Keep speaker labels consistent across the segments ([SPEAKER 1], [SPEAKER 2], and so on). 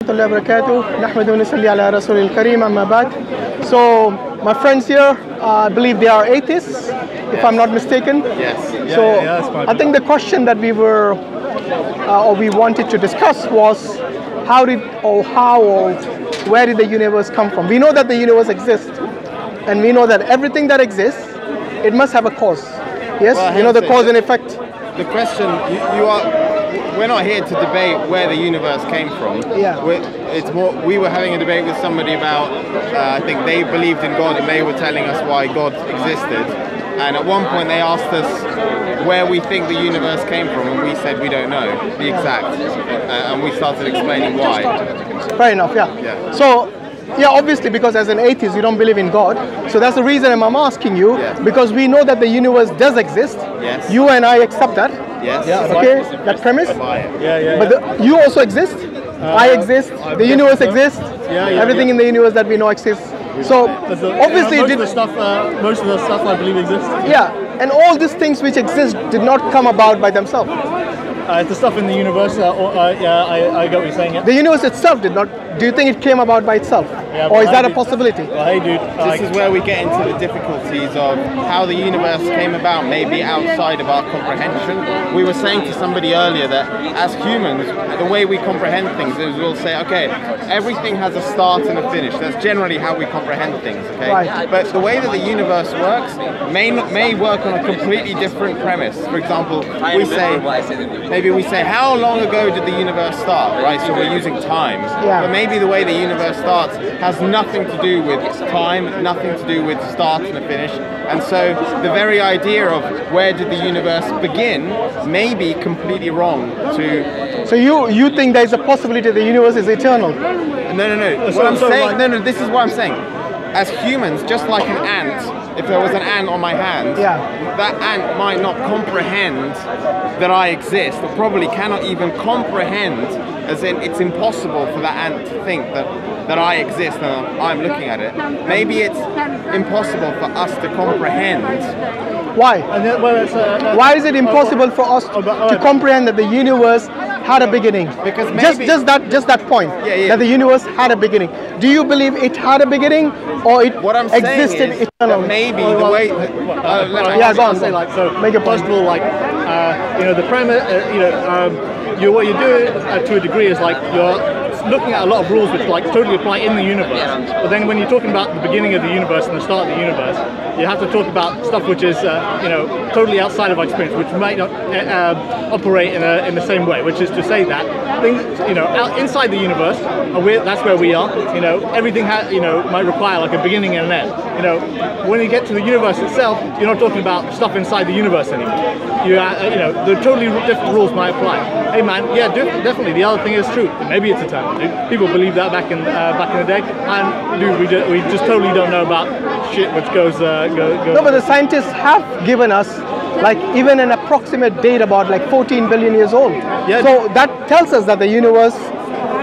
[SPEAKER 1] الله وبركاته نحمد ونصلي على رسول الكريم أما بعد. So my friends here, I believe they are atheists, if I'm not mistaken.
[SPEAKER 2] Yes.
[SPEAKER 1] So I think the question that we were or we wanted to discuss was how or where did the universe come from? We know that the universe exists, and we know that everything that exists, it must have a cause. Yes,
[SPEAKER 2] well,
[SPEAKER 1] you know the cause and effect.
[SPEAKER 2] The question we're not here to debate where the universe came from.
[SPEAKER 1] Yeah.
[SPEAKER 2] It's more, we were having a debate with somebody about, I think they believed in God and they were telling us why God existed. And at one point they asked us where we think the universe came from, and we said we don't know the exact. And we started explaining why.
[SPEAKER 1] Fair enough, yeah. So, yeah, obviously, because as an atheist, you don't believe in God. So that's the reason I'm asking you, because we know that the universe does exist.
[SPEAKER 2] Yes.
[SPEAKER 1] You and I accept that.
[SPEAKER 2] Yes.
[SPEAKER 1] Yeah, okay, that premise.
[SPEAKER 2] Yeah.
[SPEAKER 1] But you also exist. I exist. The universe exists. Everything in the universe that we know exists. So obviously,
[SPEAKER 3] most of the stuff I believe exists.
[SPEAKER 1] Yeah, and all these things which exist did not come about by themselves.
[SPEAKER 3] The stuff in the universe, I get what you're saying. Yeah.
[SPEAKER 1] The universe itself did not. Do you think it came about by itself, or is that a possibility?
[SPEAKER 3] Well, hey, dude.
[SPEAKER 2] This is where we get into the difficulties of how the universe came about, maybe outside of our comprehension. We were saying to somebody earlier that as humans, the way we comprehend things is we'll say, okay, everything has a start and a finish. That's generally how we comprehend things. Okay,
[SPEAKER 1] right.
[SPEAKER 2] But the way that the universe works may work on a completely different premise. For example, maybe we say, how long ago did the universe start? Right, so we're using time.
[SPEAKER 1] Yeah.
[SPEAKER 2] But maybe the way the universe starts has nothing to do with time, nothing to do with start and a finish. And so the very idea of where did the universe begin may be completely wrong to...
[SPEAKER 1] So you think there's a possibility the universe is eternal?
[SPEAKER 2] No. What I'm saying, no, this is what I'm saying. As humans, just like an ant, if there was an ant on my hand, that ant might not comprehend that I exist, or probably cannot even comprehend, as in it's impossible for that ant to think that I exist and I'm looking at it. Maybe it's impossible for us to comprehend.
[SPEAKER 1] Why? Why is it impossible for us to comprehend that the universe had a beginning?
[SPEAKER 2] Because maybe
[SPEAKER 1] just that point, that the universe had a beginning. Do you believe it had a beginning, or it existed eternally?
[SPEAKER 2] Maybe the way.
[SPEAKER 1] Go on.
[SPEAKER 3] Say make a first of all, the premise, what you do to a degree is you're looking at a lot of rules which totally apply in the universe. But then when you're talking about the beginning of the universe and the start of the universe, you have to talk about stuff which is totally outside of our experience, which might not operate in the same way. Which is to say that things inside the universe, that's where we are. Everything might require a beginning and an end. When you get to the universe itself, you're not talking about stuff inside the universe anymore. The totally different rules might apply. Hey man, yeah, definitely. The other thing is true. Maybe it's eternal. Dude. People believe that back in the day, and dude, we just totally don't know about shit which goes. No,
[SPEAKER 1] but the scientists have given us even an approximate date about 14 billion years old. Yeah. So that tells us that the universe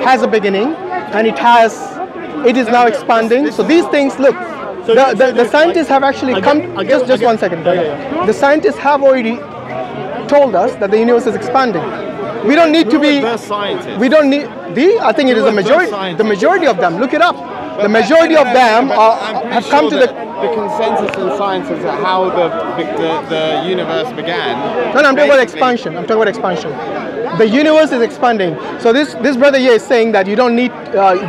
[SPEAKER 1] has a beginning, and it is now expanding. So these things, look. The scientists have actually just 1 second. The scientists have already told us that the universe is expanding. We don't need to be. We don't need. I think it is the majority. The majority of them. Look it up. The majority of them have come to the
[SPEAKER 2] consensus in science is that how the universe began.
[SPEAKER 1] No, I'm talking about expansion. The universe is expanding. So this brother here is saying that you don't need.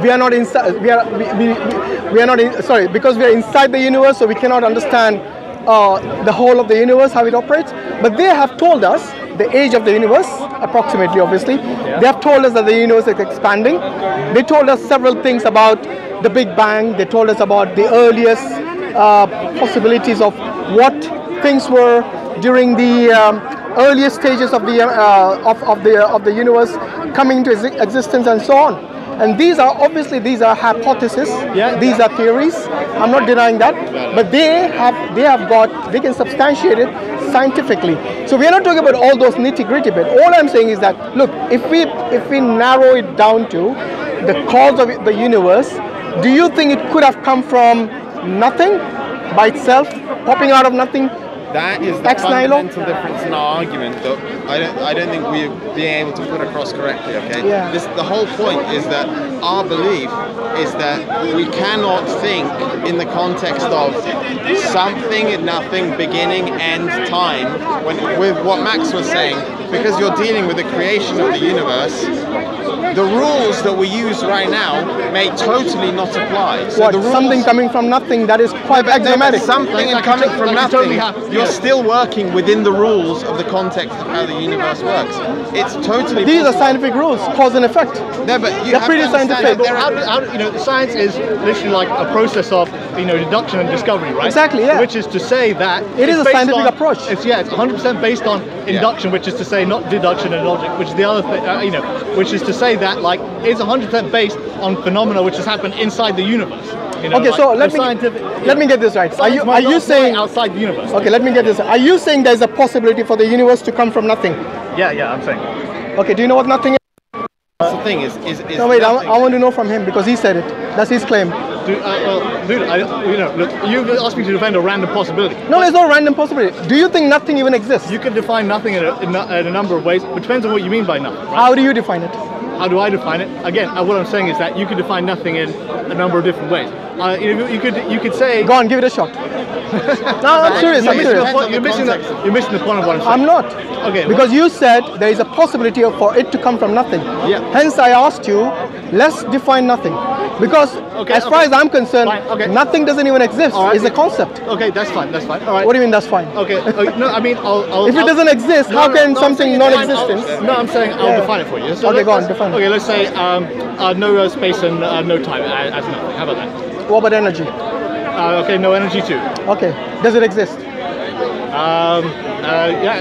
[SPEAKER 1] We are not inside. We are not in. Sorry, because we are inside the universe, so we cannot understand the whole of the universe, how it operates. But they have told us the age of the universe, approximately, obviously. They have told us that the universe is expanding. They told us several things about the Big Bang. They told us about the earliest possibilities of what things were during the earliest stages of the universe coming into existence, and so on. And these are hypotheses. These are theories. I'm not denying that, but they can substantiate it scientifically. So we are not talking about all those nitty-gritty bits. All I'm saying is that, look, if we narrow it down to the cause of the universe, do you think it could have come from nothing by itself, popping out of nothing,
[SPEAKER 2] That is the fundamental difference in our argument that I don't think we're being able to put across correctly, okay?
[SPEAKER 1] Yeah.
[SPEAKER 2] The whole point is that our belief is that we cannot think in the context of something and nothing, beginning, end, time, with what Max was saying, because you're dealing with the creation of the universe. The rules that we use right now may totally not apply. So the rules,
[SPEAKER 1] something coming from nothing, that is quite axiomatic.
[SPEAKER 2] Something and coming from nothing, you're still working within the rules of the context of how the universe works. It's totally
[SPEAKER 1] These are scientific rules, cause and effect.
[SPEAKER 2] No, but
[SPEAKER 1] they're pretty scientific.
[SPEAKER 3] Science is literally like a process of deduction and discovery, right?
[SPEAKER 1] Exactly, yeah.
[SPEAKER 3] Which is to say that
[SPEAKER 1] it is a scientific approach.
[SPEAKER 3] It's 100% based on induction, which is to say not deduction and logic, which is the other thing, which is to say that like it's 100% based on phenomena which has happened inside the universe.
[SPEAKER 1] Okay, so let me get this right. Are you saying
[SPEAKER 3] outside the universe?
[SPEAKER 1] Okay, let me get this. Are you saying there's a possibility for the universe to come from nothing?
[SPEAKER 3] Yeah, I'm saying.
[SPEAKER 1] Okay, do you know what nothing is?
[SPEAKER 2] That's the thing is
[SPEAKER 1] no, wait, I want to know from him because he said it. That's his claim.
[SPEAKER 3] Dude, look, you asked me to defend a random possibility.
[SPEAKER 1] No, there's no random possibility. Do you think nothing even exists?
[SPEAKER 3] You can define nothing in a number of ways. It depends on what you mean by nothing. Right?
[SPEAKER 1] How do you define it?
[SPEAKER 3] How do I define it? Again, what I'm saying is that you can define nothing in a number of different ways. You could say.
[SPEAKER 1] Go on, give it a shot. No, I'm serious.
[SPEAKER 3] You're missing the point of what I'm saying.
[SPEAKER 1] I'm not.
[SPEAKER 3] Okay.
[SPEAKER 1] Because you said there is a possibility for it to come from nothing.
[SPEAKER 3] Yeah.
[SPEAKER 1] Hence, I asked you, let's define nothing. Because as far as I'm concerned, nothing doesn't even exist. Right. It's a concept.
[SPEAKER 3] Okay, that's fine. That's fine. All right.
[SPEAKER 1] What do you mean that's fine?
[SPEAKER 3] Okay. No, I mean,
[SPEAKER 1] if it doesn't exist, how can something non-existence?
[SPEAKER 3] No, I'm saying I'll define it for you. So
[SPEAKER 1] okay, go on, define it.
[SPEAKER 3] Okay, let's say no space and no time as nothing. How about that?
[SPEAKER 1] What about energy?
[SPEAKER 3] Okay, no energy too.
[SPEAKER 1] Okay, does it exist?
[SPEAKER 3] Yeah,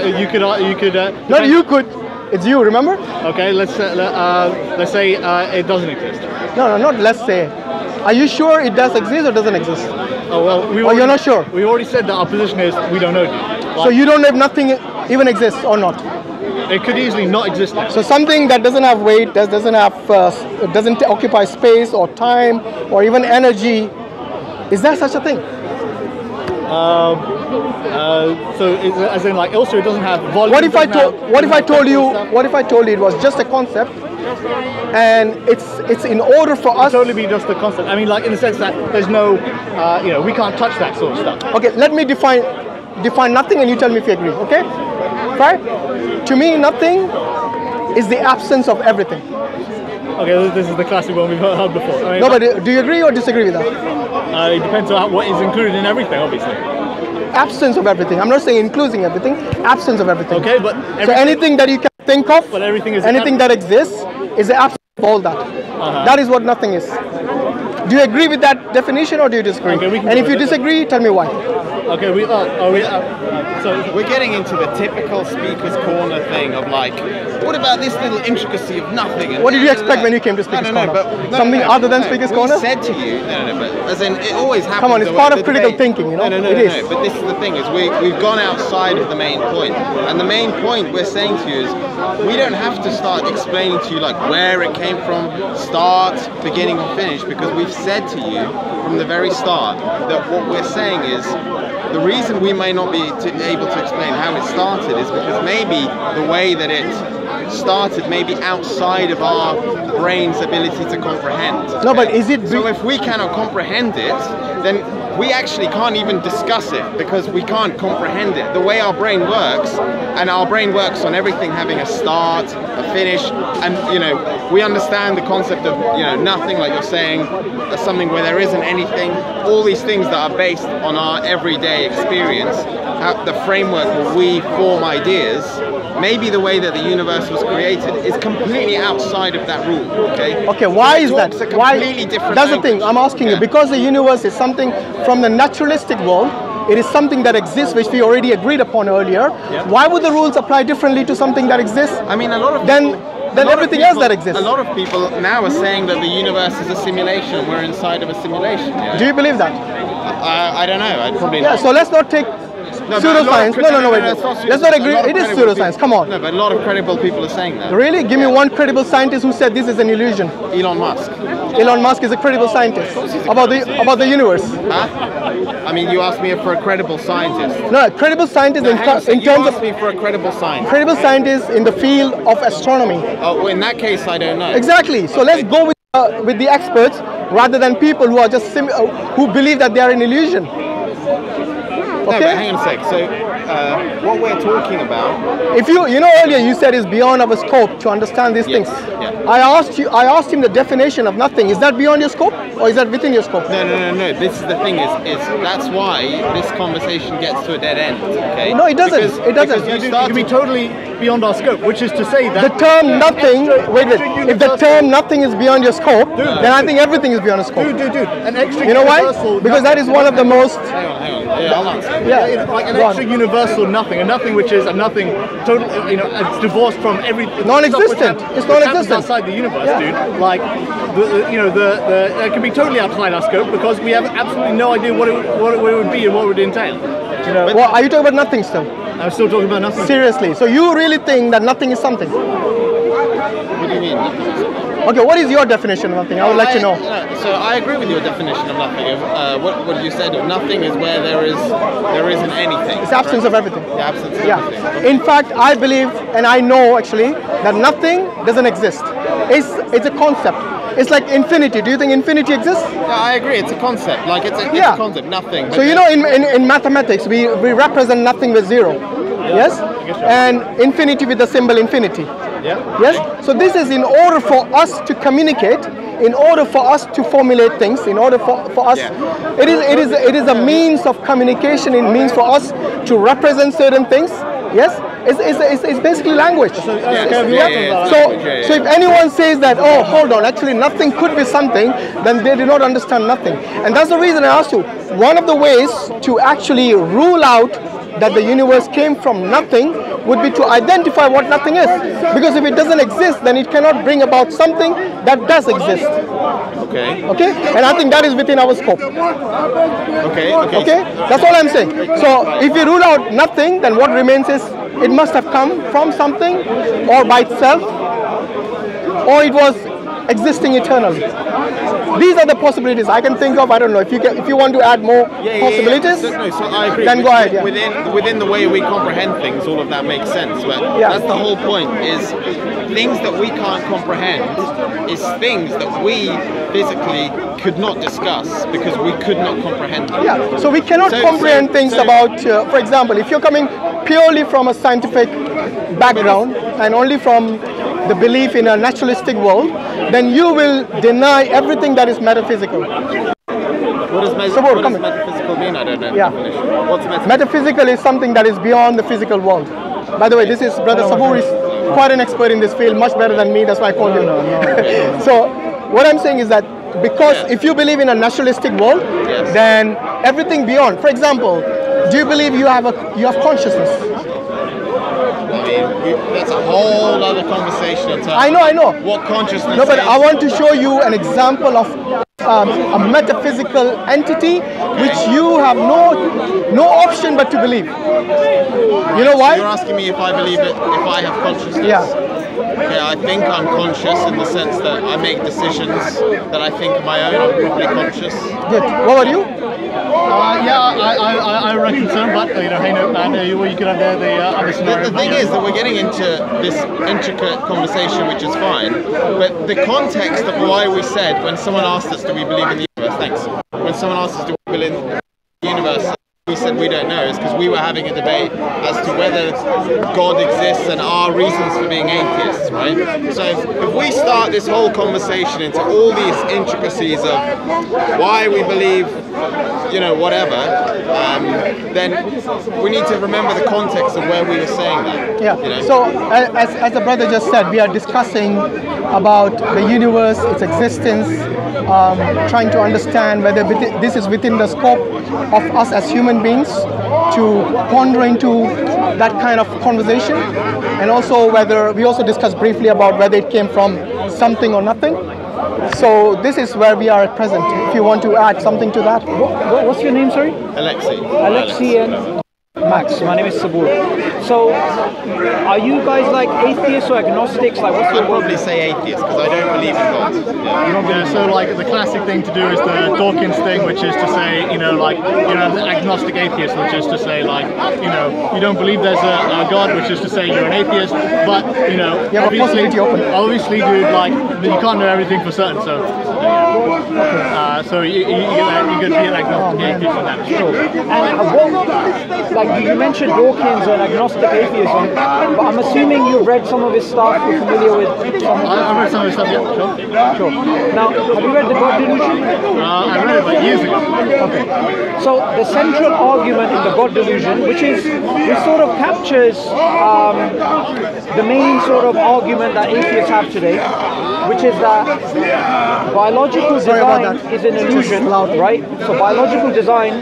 [SPEAKER 3] you could.
[SPEAKER 1] Not you could. It's you. Remember?
[SPEAKER 3] Okay, let's say it doesn't exist.
[SPEAKER 1] No, not let's say. Are you sure it does exist or doesn't exist?
[SPEAKER 3] Oh well,
[SPEAKER 1] you're not sure.
[SPEAKER 3] We already said that our position is we don't know. Like,
[SPEAKER 1] so you don't know if nothing even exists or not?
[SPEAKER 3] It could easily not exist now.
[SPEAKER 1] So something that doesn't have weight, doesn't occupy space or time or even energy. Is there such a thing?
[SPEAKER 3] So as in like also it doesn't have volume.
[SPEAKER 1] What if I told you it was just a concept and it's in order for us?
[SPEAKER 3] It'll totally be just a concept. I mean, like in the sense that there's no we can't touch that sort of stuff.
[SPEAKER 1] Okay, let me define nothing and you tell me if you agree, okay? Right? To me, nothing is the absence of everything.
[SPEAKER 3] Okay, this is the classic one we've heard before. I mean,
[SPEAKER 1] no, but do you agree or disagree with that?
[SPEAKER 3] It depends on what is included in everything, obviously.
[SPEAKER 1] Absence of everything. I'm not saying including everything. Absence of everything.
[SPEAKER 3] Okay, but
[SPEAKER 1] so anything that you can think of,
[SPEAKER 3] but everything
[SPEAKER 1] that exists, is the absence of all that. That is what nothing is. Do you agree with that definition or do you disagree?
[SPEAKER 3] Okay,
[SPEAKER 1] and if you disagree, tell me why.
[SPEAKER 3] Okay,
[SPEAKER 2] so we're getting into the typical speaker's corner thing of like, what about this little intricacy of nothing? And
[SPEAKER 1] what did you expect when you came to speaker's corner? Something other than speaker's corner?
[SPEAKER 2] We said to you, but as in it always happens.
[SPEAKER 1] Come on, it's part of critical thinking, you know.
[SPEAKER 2] No, but this is the thing: is we've gone outside of the main point, and the main point we're saying to you is we don't have to start explaining to you like where it came from, start, beginning, or finish, because we've said to you from the very start that what we're saying is the reason we may not be able to explain how it started is because maybe the way that it started may be outside of our brain's ability to comprehend. Okay?
[SPEAKER 1] No, but is it...
[SPEAKER 2] So if we cannot comprehend it, then we actually can't even discuss it because we can't comprehend it. The way our brain works, and our brain works on everything having a start, a finish, and we understand the concept of nothing, like you're saying, something where there isn't anything. All these things that are based on our everyday experience, the framework where we form ideas. Maybe the way that the universe was created is completely outside of that rule. Okay.
[SPEAKER 1] Okay. Why is that?
[SPEAKER 2] It's a completely different.
[SPEAKER 1] That's the thing. I'm asking you because the universe is something from the naturalistic world. It is something that exists, which we already agreed upon earlier. Yeah. Why would the rules apply differently to something that exists?
[SPEAKER 2] I mean, a lot of
[SPEAKER 1] then everything else that exists.
[SPEAKER 2] A lot of people now are saying that the universe is a simulation. We're inside of a simulation. Yeah.
[SPEAKER 1] Do you believe that?
[SPEAKER 2] I don't know. I'd probably.
[SPEAKER 1] Yeah. So let's not take. Pseudoscience. No, wait. Let's not agree. It is pseudoscience. Come on.
[SPEAKER 2] No, but a lot of credible people are saying that.
[SPEAKER 1] Really? Give me one credible scientist who said this is an illusion.
[SPEAKER 2] Elon Musk.
[SPEAKER 1] Elon Musk is a credible scientist about the universe.
[SPEAKER 2] Huh? I mean, you asked me for a credible scientist.
[SPEAKER 1] No, credible scientist in terms of
[SPEAKER 2] me for a credible scientist.
[SPEAKER 1] Credible scientist in the field of astronomy.
[SPEAKER 2] Oh, well, in that case, I don't know.
[SPEAKER 1] Exactly. So let's go with the experts rather than people who are just who believe that they are an illusion.
[SPEAKER 2] No, but hang on a sec. So, what we're talking about.
[SPEAKER 1] If you know earlier you said it's beyond our scope to understand these things.
[SPEAKER 2] Yeah.
[SPEAKER 1] I asked him the definition of nothing. Is that beyond your scope or is that within your scope?
[SPEAKER 2] No. This is the thing. Is that's why this conversation gets to a dead end. Okay.
[SPEAKER 1] No, it doesn't. It doesn't.
[SPEAKER 3] It can be totally beyond our scope, which is to say that
[SPEAKER 1] the term nothing. Wait. If the term nothing is beyond your scope, then I think everything is beyond your scope.
[SPEAKER 3] Dude. An extra.
[SPEAKER 1] You know why? Because that is one of the most.
[SPEAKER 2] Hang on. Yeah, I'll answer.
[SPEAKER 1] Yeah.
[SPEAKER 3] Like an extra universal nothing, a nothing which is a nothing total, it's divorced from every
[SPEAKER 1] non-existent. It's non-existent
[SPEAKER 3] outside the universe, dude. Like it can be totally outside our scope because we have absolutely no idea what it would be and what it would entail.
[SPEAKER 1] Well, are you talking about nothing still?
[SPEAKER 3] I'm still talking about nothing.
[SPEAKER 1] Seriously? So you really think that nothing is something?
[SPEAKER 2] What do you mean?
[SPEAKER 1] Okay, what is your definition of nothing? I would like to know.
[SPEAKER 2] So I agree with your definition of nothing. What you said of nothing is where there isn't anything.
[SPEAKER 1] It's absence of everything.
[SPEAKER 2] The absence of everything. Okay.
[SPEAKER 1] In fact, I believe and I know actually that nothing doesn't exist. It's a concept. It's like infinity. Do you think infinity exists?
[SPEAKER 2] Yeah, I agree. It's a concept. Like it's a concept. Nothing.
[SPEAKER 1] So in mathematics we represent nothing with zero. Yes? And infinity with the symbol infinity.
[SPEAKER 3] Yeah.
[SPEAKER 1] Yes? So this is in order for us to communicate, in order for us to formulate things, in order for us, it is a means of communication, it means for us to represent certain things. Yes? It's basically language. So if anyone says that, oh, hold on, actually nothing could be something, then they do not understand nothing. And that's the reason I asked you, one of the ways to actually rule out that the universe came from nothing would be to identify what nothing is. Because if it doesn't exist, then it cannot bring about something that does exist.
[SPEAKER 2] Okay.
[SPEAKER 1] Okay? And I think that is within our scope.
[SPEAKER 2] Okay.
[SPEAKER 1] Okay? That's all I'm saying. So if you rule out nothing, then what remains is it must have come from something or by itself, or it was existing eternally. These are the possibilities I can think of. I don't know if you want to add more possibilities.
[SPEAKER 2] So I agree.
[SPEAKER 1] Then go ahead. Yeah.
[SPEAKER 2] Within the way we comprehend things, all of that makes sense. But that's the whole point. Is things that we can't comprehend is things that we physically could not discuss because we could not comprehend them.
[SPEAKER 1] Yeah. So we cannot comprehend things about. For example, if you're coming purely from a scientific background and only from the belief in a naturalistic world, then you will deny everything that is metaphysical.
[SPEAKER 2] What does metaphysical mean? I don't know.
[SPEAKER 1] Yeah.
[SPEAKER 2] What's metaphysical?
[SPEAKER 1] Metaphysical is something that is beyond the physical world. By the way, this is Brother Sobbur is quite an expert in this field, much better than me. That's why I called him. So what I'm saying is that because if you believe in a naturalistic world, then everything beyond. For example, do you believe you have consciousness?
[SPEAKER 2] I mean, that's a whole other conversation.
[SPEAKER 1] I know.
[SPEAKER 2] What consciousness?
[SPEAKER 1] No, but I want to show you an example of a metaphysical entity which you have no option but to believe. You know why?
[SPEAKER 2] So you're asking me if I believe it, if I have consciousness.
[SPEAKER 1] Yeah.
[SPEAKER 2] Okay, I think I'm conscious in the sense that I make decisions that I think are my own. I'm probably conscious.
[SPEAKER 1] Good. What about you?
[SPEAKER 3] I reckon so, but hey, no, man, you could have the other scenario.
[SPEAKER 2] The thing is that we're getting into this intricate conversation, which is fine, but the context of why we said when someone asked us, do we believe in the universe? When someone asked us, do we believe in the universe? We said we don't know is because we were having a debate as to whether God exists and our reasons for being atheists, right? So if we start this whole conversation into all these intricacies of why we believe, whatever, then we need to remember the context of where we were saying that.
[SPEAKER 1] Yeah. So as the brother just said, we are discussing about the universe, its existence, trying to understand whether this is within the scope of us as human beings to ponder into that kind of conversation, and also we also discussed briefly about whether it came from something or nothing. So this is where we are at present. If you want to add something to that.
[SPEAKER 4] What's your name, sorry?
[SPEAKER 2] Alexei
[SPEAKER 4] and Max. My name is Sobbur. So, are you guys like atheists or agnostics? Like, what's your
[SPEAKER 2] I'd probably say atheist because I don't believe in God.
[SPEAKER 3] Yeah, so like the classic thing to do is the Dawkins thing, which is to say, the agnostic atheist, which is to say, like, you don't believe there's a God, which is to say you're an atheist, but obviously, dude, like, you can't know everything for certain, so you could be an agnostic atheist in that.
[SPEAKER 4] Sure. And like you mentioned Dawkins and agnostic atheism, but I'm assuming you've read some of his stuff, you're familiar with
[SPEAKER 3] I've read some of his stuff, yeah,
[SPEAKER 4] sure. Now, have you read The God Delusion?
[SPEAKER 3] I read it about years ago.
[SPEAKER 4] Okay. So the central argument in The God Delusion, which sort of captures the main sort of argument that atheists have today, which is that biological design is an illusion, right? So biological design,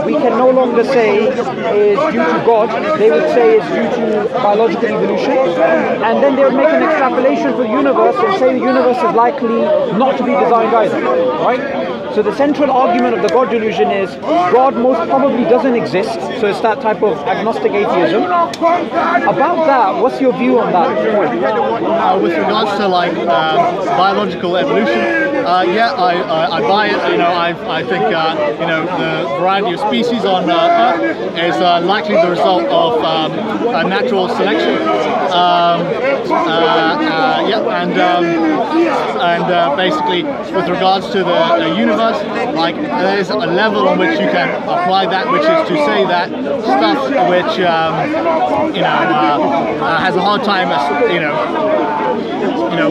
[SPEAKER 4] we can no longer say is due to God. They would say is due to biological evolution. And then they would make an extrapolation for the universe and say the universe is likely not to be designed either, right? So the central argument of the God delusion is God most probably doesn't exist. So it's that type of agnostic atheism. About that, what's your view on that point?
[SPEAKER 3] With regards to like biological evolution, I buy it. I think the variety of species on Earth is likely the result of natural selection. Basically, with regards to the universe, like there's a level on which you can apply that, which is to say that stuff which has a hard time,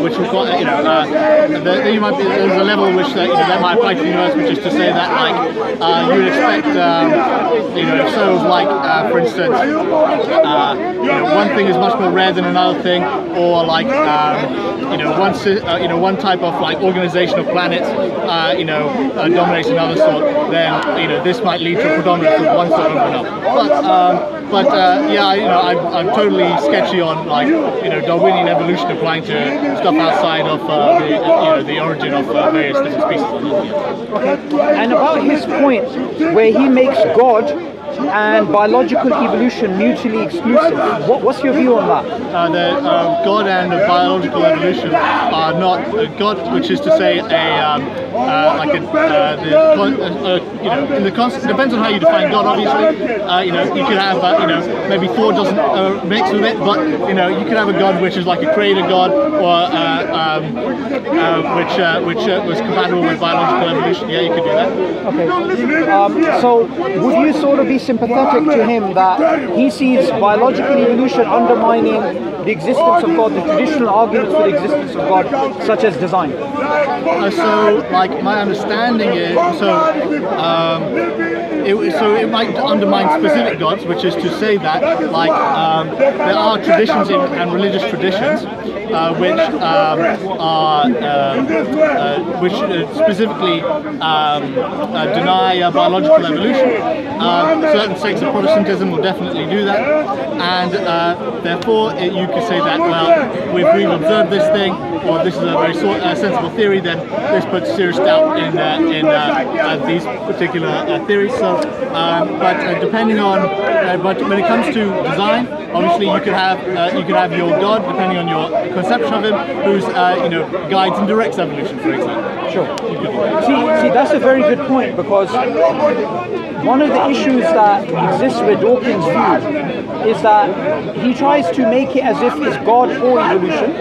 [SPEAKER 3] which requires, there might be, there's a level which that might apply to the universe, which is to say that like you would expect, for instance, one thing is much more rare than another thing, or like one type of like organization of planets, dominates another sort, then this might lead to a predominance of one sort over another. I'm totally sketchy on like Darwinian evolution applying to stuff outside of the origin of various different species.
[SPEAKER 4] Okay. And about his point where he makes God and biological evolution mutually exclusive. What's your view on that?
[SPEAKER 3] God and biological evolution are not God, which is to say depends on how you define God. Obviously, you could have maybe Thor doesn't mix with it, but you could have a God which is like a creator God, or which was compatible with biological evolution. Yeah, you could do that.
[SPEAKER 4] Okay. So would you sort of be sympathetic to him that he sees biological evolution undermining the existence of God, the traditional arguments for the existence of God, such as design?
[SPEAKER 3] So, like, my understanding is, it might undermine specific gods, which is to say that, like, there are traditions and religious traditions which specifically deny biological evolution. Certain sects of Protestantism will definitely do that, and therefore you could say that, well, if we've observed this thing, or this is a very sensible theory, then this puts serious doubt in these particular theories. So, but depending on, but when it comes to design, obviously you could have your God, depending on your conception of him, who's guides and directs evolution, for example.
[SPEAKER 4] Sure. See, that's a very good point, because one of the issues that exists with Dawkins' view is that he tries to make it as if it's God or evolution,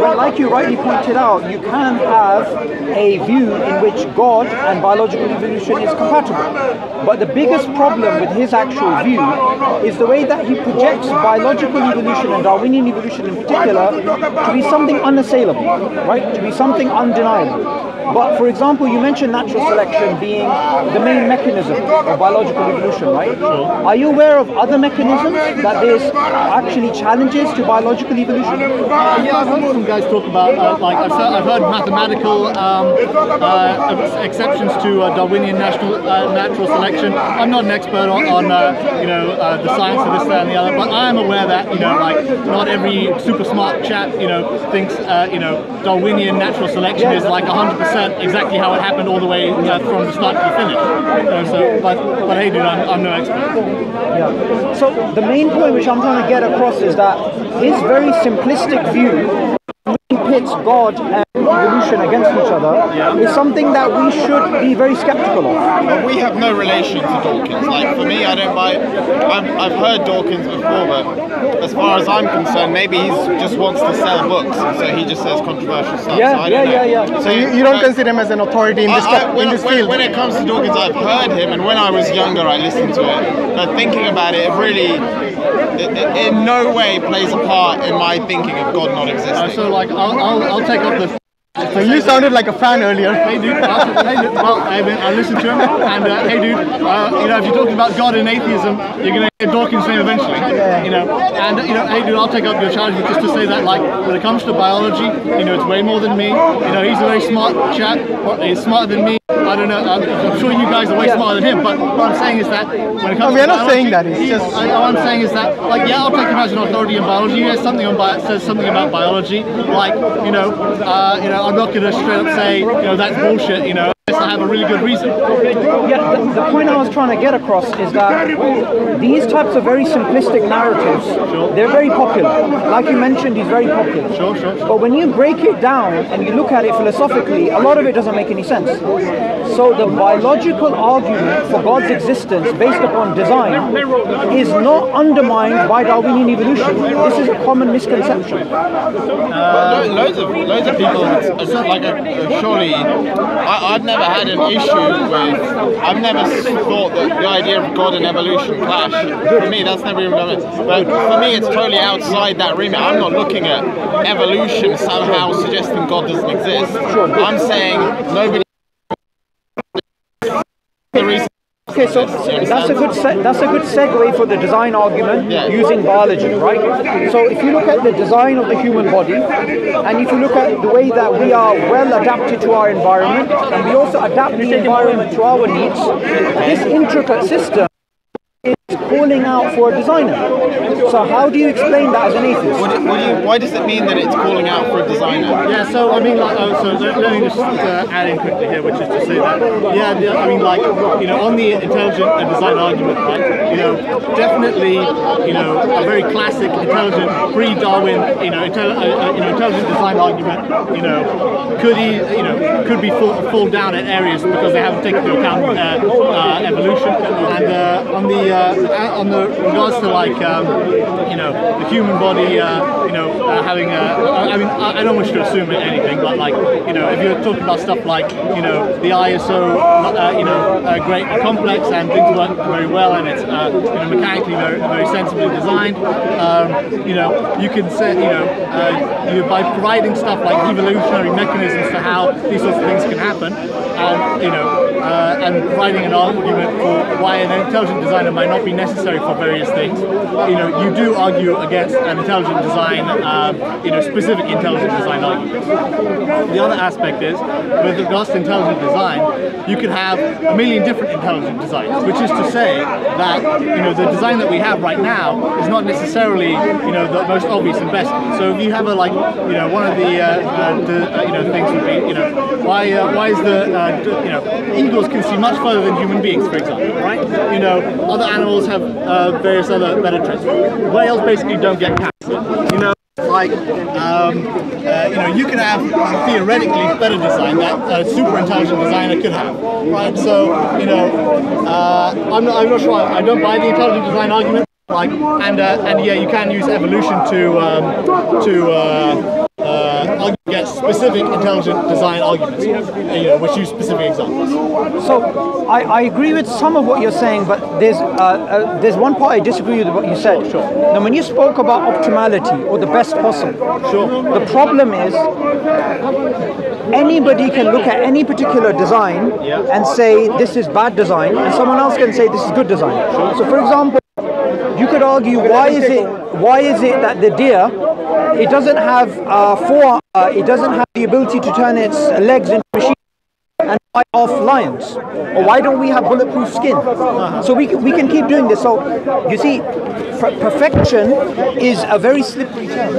[SPEAKER 4] when, like you rightly pointed out, you can have a view in which God and biological evolution is compatible. But the biggest problem with his actual view is the way that he projects biological evolution and Darwinian evolution in particular to be something unassailable, right? To be something undeniable. But for example, you mentioned natural selection being the main mechanism of biological evolution, right? Are you aware of other mechanisms that there's actually challenges to biological evolution?
[SPEAKER 3] Yeah, I've heard some guys talk about, I've heard mathematical exceptions to Darwinian natural selection. I'm not an expert on the science of this, that, and the other, but I am aware that not every super smart chap thinks Darwinian natural selection is like 100%. 100% exactly how it happened all the way from the start to the finish. But hey, dude, I'm no expert.
[SPEAKER 4] Yeah. So the main point which I'm trying to get across is that his very simplistic view pits God and evolution against each other is something that we should be very skeptical of.
[SPEAKER 2] But we have no relation to Dawkins. Like, for me, I don't buy... I've heard Dawkins before, but as far as I'm concerned, maybe he just wants to sell books, and so he just says controversial stuff.
[SPEAKER 4] Yeah.
[SPEAKER 1] So you don't consider him as an authority in this field?
[SPEAKER 2] When it comes to Dawkins, I've heard him, and when I was younger, I listened to it. But thinking about it, it really... in no way plays a part in my thinking of God not existing.
[SPEAKER 3] So, like, I'll take up the...
[SPEAKER 1] So you sounded like a fan earlier.
[SPEAKER 3] Hey dude, well, I listened to him, and hey dude, if you're talking about God and atheism, you're gonna get Dawkins' name eventually, and hey dude, I'll take up your challenge just to say that, like, when it comes to biology, it's way more than me. He's a very smart chap. He's smarter than me. I don't know. I'm sure you guys are way smarter than him. But what I'm saying is that when it comes to biology,
[SPEAKER 1] not saying that. It's just
[SPEAKER 3] what I'm saying is that, like, I'll take him as an authority in biology. He has something says something about biology, like, I'm not going to straight up say, that's bullshit, unless I have a really good reason.
[SPEAKER 4] Yeah, the point I was trying to get across is that these types of very simplistic narratives, they're very popular. Like you mentioned, he's very popular.
[SPEAKER 3] Sure.
[SPEAKER 4] But when you break it down and you look at it philosophically, a lot of it doesn't make any sense. So the biological argument for God's existence based upon design is not undermined by Darwinian evolution. This is a common misconception.
[SPEAKER 2] Loads of people, surely, I've never had an issue with, I've never thought that the idea of God and evolution clash. For me, that's never even done it. But for me, it's totally outside that remit. I'm not looking at evolution somehow suggesting God doesn't exist. I'm saying nobody...
[SPEAKER 4] Okay, so that's a good segue for the design argument using biology, right? So if you look at the design of the human body, and if you look at the way that we are well adapted to our environment, and we also adapt the environment to our needs, this intricate system is calling out for a designer. So how do you explain that as an atheist?
[SPEAKER 2] Why does it mean that it's calling out for a designer?
[SPEAKER 3] Yeah, so I mean, like, let me just add in quickly here, which is to say that, I mean, like, on the intelligent design argument, right, definitely, a very classic intelligent pre-Darwin, intelligent design argument, could be fall down at areas because they haven't taken into account evolution, and on the regards to, like, the human body, having I mean, I don't wish to assume anything, but, like, if you're talking about stuff like, the eye is so, great complex and things work very well and it's, mechanically very sensibly designed, you can say, by providing stuff like evolutionary mechanisms for how these sorts of things can happen, and providing an argument for why an intelligent designer might not be necessary for various things, you do argue against an intelligent design, specific intelligent design arguments. The other aspect is, with regards to intelligent design, you could have a million different intelligent designs, which is to say that, the design that we have right now is not necessarily, the most obvious and best. So if you have one of the things would be, why is eagles can see much further than human beings, for example, right? Other animals have various other better traits. Whales basically don't get cancer. Like, you can have theoretically better design that a super intelligent designer could have, right? So, I'm not sure. I don't buy the intelligent design argument. Like, and yeah, you can use evolution to argue against specific intelligent design arguments, which use specific examples.
[SPEAKER 4] So I agree with some of what you're saying, but there's one part I disagree with what you said.
[SPEAKER 3] Sure.
[SPEAKER 4] Now, when you spoke about optimality or the best possible,
[SPEAKER 3] sure.
[SPEAKER 4] The problem is anybody can look at any particular design and say this is bad design, and someone else can say this is good design.
[SPEAKER 3] Sure.
[SPEAKER 4] So, for example, you could argue why is it that the deer, it doesn't have it doesn't have the ability to turn its legs into machines and fight off lions, or why don't we have bulletproof skin? So we can keep doing this. So you see, perfection is a very slippery term.